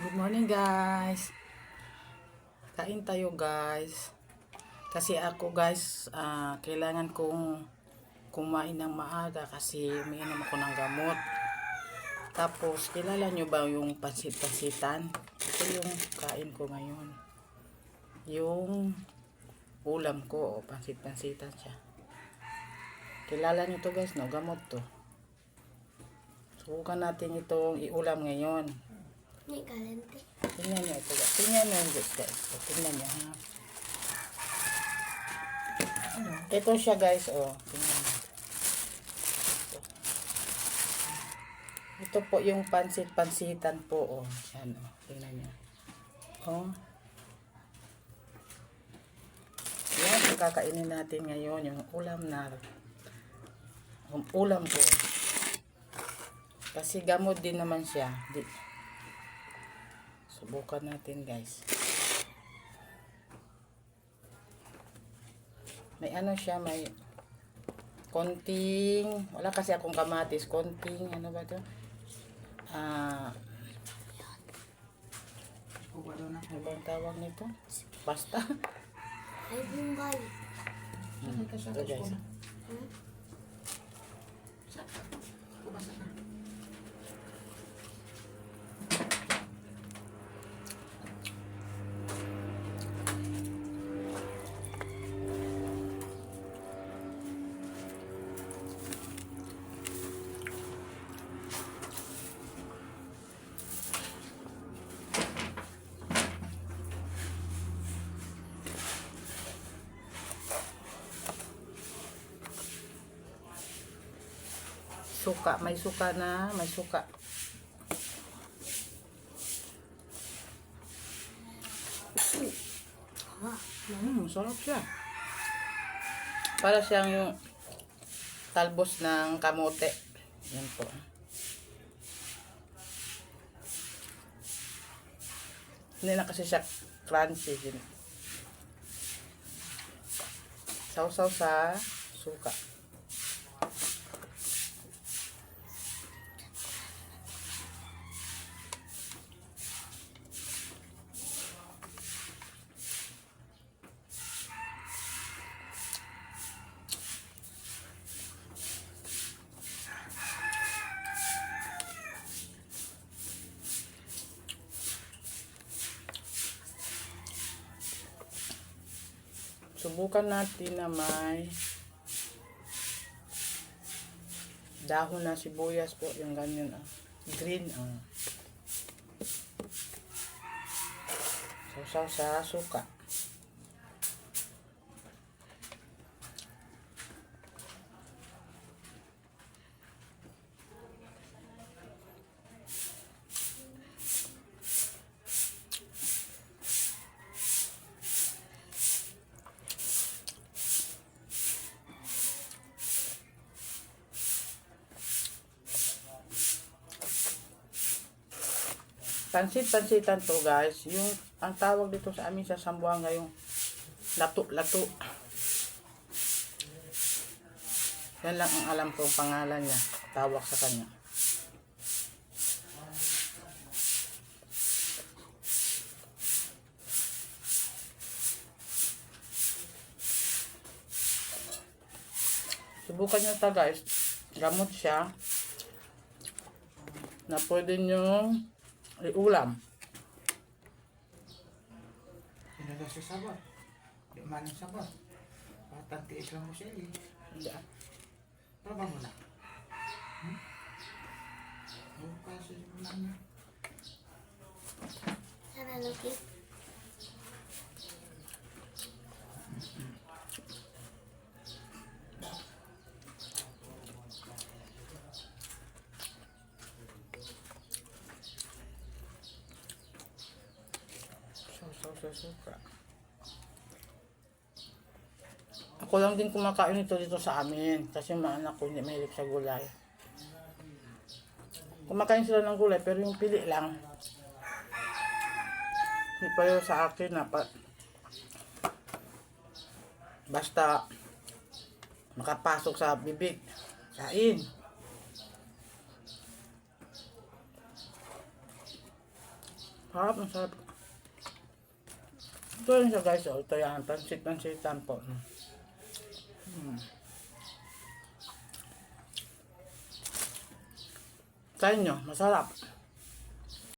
Good morning guys. Kain tayo guys. Kasi ako guys, kailangan kong kumain ng maaga kasi umiinom ako ng gamot. Tapos, kilala nyo ba yung pansit-pansitan? Ito yung kain ko ngayon. Yung ulam ko, pansit-pansitan siya. Kilala nyo to guys, no? Gamot to. Subukan natin itong iulam ngayon. Ni kalente. Tingnan nyo ito guys. Tingnan nyo guys. Tingnan nyo ha. Ano? Ito siya guys. Oh. Tingnan nyo. Ito po yung pansit-pansitan po. Oh. Yan oh. Tingnan nyo. Oh. Yan yung kakainin natin ngayon. Yung ulam na. Yung ulam ko. Kasi gamot din naman siya. Subukan natin guys. May ano siya, may konting, wala kasi akong kamatis, konting, ano ba ito? Ano ba ang tawag nito? Basta. Ay, bumbay. Ito guys. Suka, may suka na, may suka. Sarap siya. Para siyang yung talbos ng kamote. Yan po. Hindi na kasi siya crunchy. Sausaw sa suka. Subukan natin na may dahon na sibuyas po, yung ganyan green sausaw sa suka. Pansit-pansitan to guys. Yung ang tawag dito sa amin sa Zamboanga yung lato-lato. Yan lang ang alam ko pangalan niya. Tawag sa kanya. Subukan nyo ito guys. Gamot siya. Na pwede nyo iulam. Pinala sa sabat. Di man ang sabat. Patang tiis lang mo siya eh. Hindi Pabang mo na. Yung kasi mo na niya. Sana luki. Sa suka. Ako lang din kumakain ito dito sa amin kasi mga anak ko hindi mahilig sa gulay. Kumakain sila ng gulay pero yung pili lang. Hindi pa yun sa akin na basta makapasok sa bibig. Kain. Sarap, ang sarap. Ito yun siya guys, oh. Ito yan, pansit-pansitan po. Sa inyo, masarap.